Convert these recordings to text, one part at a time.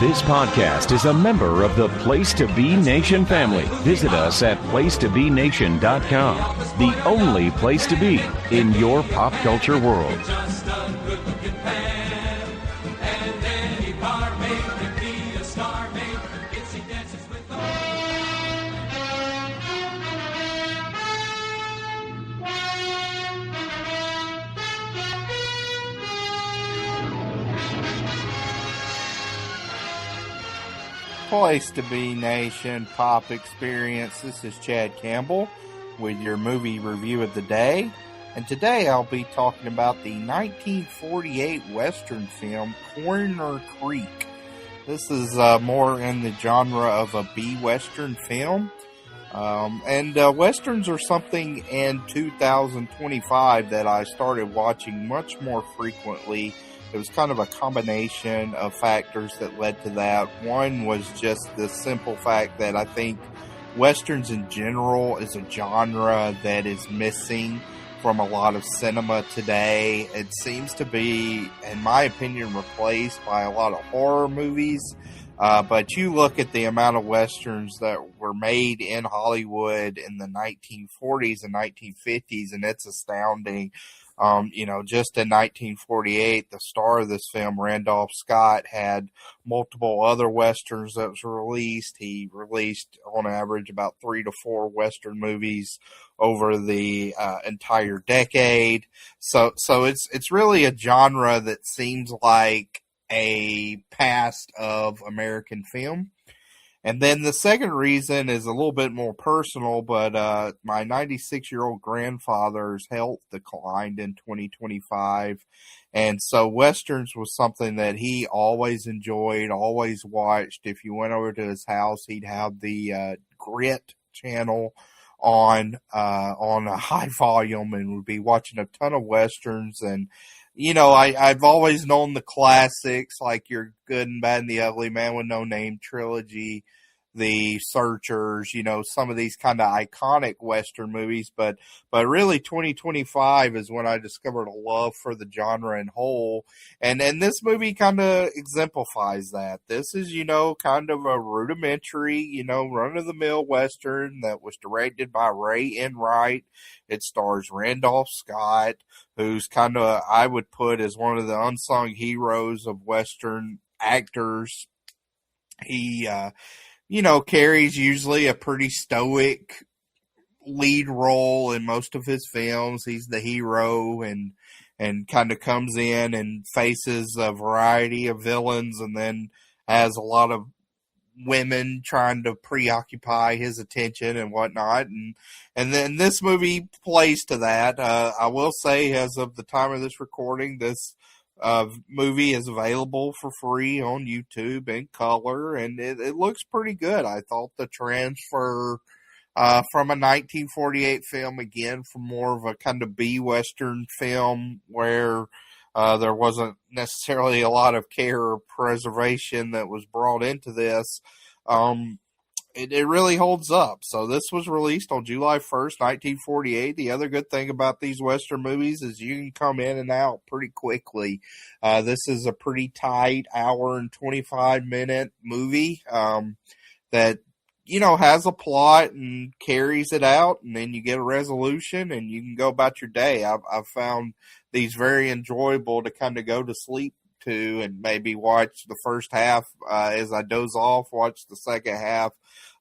This podcast is a member of the Place to Be Nation family. Visit us at placetobenation.com, the only place to be in your pop culture world. Place to Be Nation Pop Experience. This is Chad Campbell with your movie review of the day. And today I'll be talking about the 1948 Western film Coroner Creek. This is more in the genre of a B-Western film. And Westerns are something in 2025 that I started watching much more frequently. It was kind of a combination of factors that led to that. One was just the simple fact that I think Westerns in general is a genre that is missing from a lot of cinema today. It seems to be, in my opinion, replaced by a lot of horror movies. But you look at the amount of Westerns that were made in Hollywood in the 1940s and 1950s, and it's astounding. Just in 1948, the star of this film, Randolph Scott, had multiple other Westerns that was released. He released, on average, about 3 to 4 Western movies over the entire decade. So it's really a genre that seems like a past of American film. And then the second reason is a little bit more personal, but my 96-year-old grandfather's health declined in 2025. And so Westerns was something that he always enjoyed, always watched. If you went over to his house, he'd have the Grit channel on a high volume and would be watching a ton of Westerns. And I've always known the classics like Your Good and Bad and the Ugly, Man with No Name trilogy, The Searchers, some of these kind of iconic Western movies. But really 2025 is when I discovered a love for the genre in whole. And this movie kind of exemplifies that. This is, kind of a rudimentary, run-of-the-mill Western that was directed by Ray Enright. It stars Randolph Scott, who's kind of, I would put as one of the unsung heroes of Western actors. He, carries usually a pretty stoic lead role in most of his films. He's the hero and kind of comes in and faces a variety of villains and then has a lot of women trying to preoccupy his attention and whatnot. And then this movie plays to that. I will say, as of the time of this recording, this movie is available for free on YouTube in color, and it looks pretty good. I thought the transfer from a 1948 film, again, from more of a kind of B-Western film where there wasn't necessarily a lot of care or preservation that was brought into this. It really holds up. So this was released on July 1st, 1948. The other good thing about these Western movies is you can come in and out pretty quickly. This is a pretty tight hour and 25-minute movie that, has a plot and carries it out, and then you get a resolution and you can go about your day. I've found these very enjoyable to kind of go to sleep to and maybe watch the first half as I doze off, watch the second half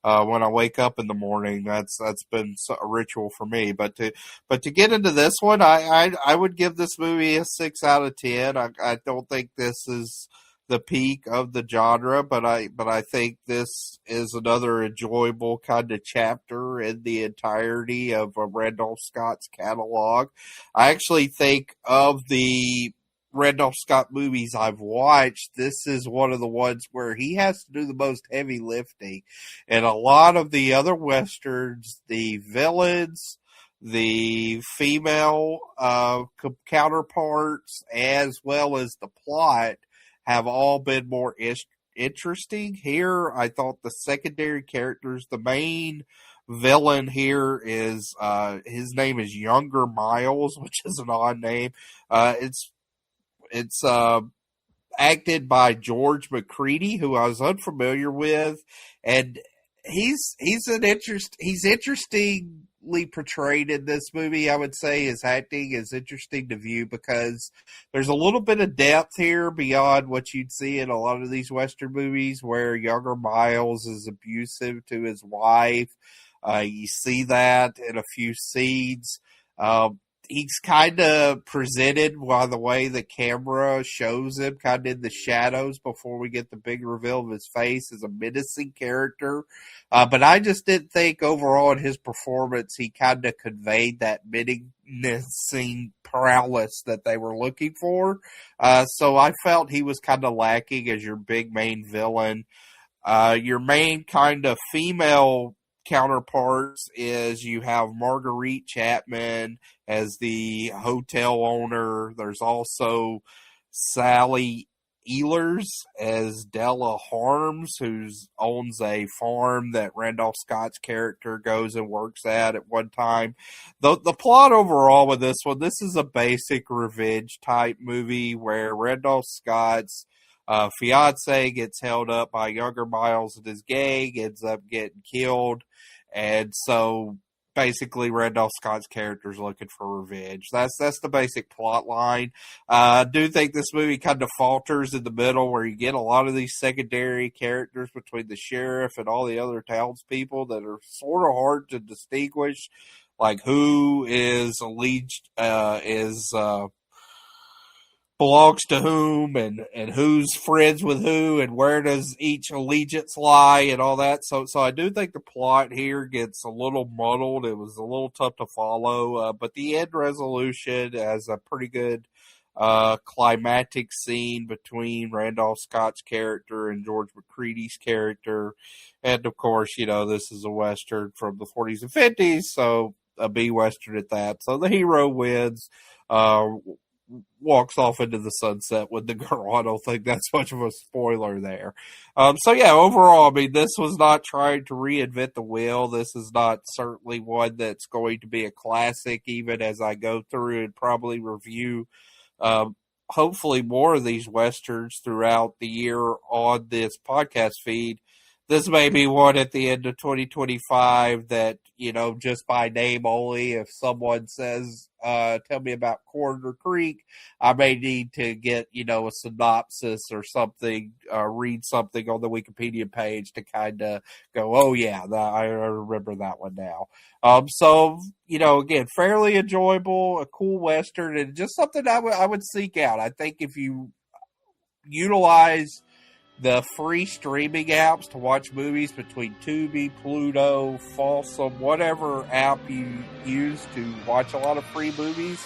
when I wake up in the morning. That's been a ritual for me. But to get into this one, I would give this movie a 6 out of 10. I don't think this is the peak of the genre, but I think this is another enjoyable kind of chapter in the entirety of Randolph Scott's catalog. I actually think of the Randolph Scott movies I've watched, this is one of the ones where he has to do the most heavy lifting. And a lot of the other Westerns, the villains, the female counterparts, as well as the plot, have all been more interesting. Here, I thought the secondary characters, the main villain here is, his name is Younger Miles, which is an odd name. It's acted by George Macready, who I was unfamiliar with, and he's interestingly portrayed in this movie. I would say his acting is interesting to view because there's a little bit of depth here beyond what you'd see in a lot of these Western movies where younger Miles is abusive to his wife. You see that in a few scenes. He's kind of presented by the way the camera shows him kind of in the shadows before we get the big reveal of his face as a menacing character. But I just didn't think overall in his performance he kind of conveyed that menacing prowess that they were looking for. So I felt he was kind of lacking as your big main villain. Your main kind of female counterparts is you have Marguerite Chapman as the hotel owner. There's also Sally Ellers as Della Harms, who owns a farm that Randolph Scott's character goes and works at one time. The plot overall with this one, this is a basic revenge type movie where Randolph Scott's fiance gets held up by younger Miles and his gang, ends up getting killed. And so basically Randolph Scott's character is looking for revenge. That's the basic plot line. I do think this movie kind of falters in the middle where you get a lot of these secondary characters between the sheriff and all the other townspeople that are sort of hard to distinguish, like who is belongs to whom and who's friends with who and where does each allegiance lie and all that. So I do think the plot here gets a little muddled. It was a little tough to follow, but the end resolution has a pretty good climactic scene between Randolph Scott's character and George Macready's character. And of course, this is a Western from the 40s and 50s, so a B Western at that. So the hero wins, walks off into the sunset with the girl. I don't think that's much of a spoiler there. So yeah, overall, I mean, this was not trying to reinvent the wheel. This is not certainly one that's going to be a classic, even as I go through and probably review, hopefully more of these Westerns throughout the year on this podcast feed. This may be one at the end of 2025 that, just by name only, if someone says, tell me about Coroner Creek, I may need to get, a synopsis or something, read something on the Wikipedia page to kind of go, oh yeah, I remember that one now. So, again, fairly enjoyable, a cool Western, and just something I would seek out. I think if you utilize the free streaming apps to watch movies between Tubi, Pluto, Folsom, whatever app you use to watch a lot of free movies,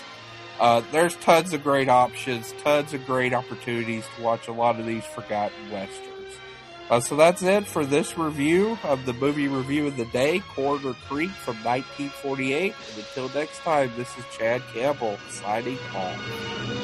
there's tons of great options, tons of great opportunities to watch a lot of these forgotten Westerns. So that's it for this review of the movie review of the day, Coroner Creek from 1948. And until next time, this is Chad Campbell signing off.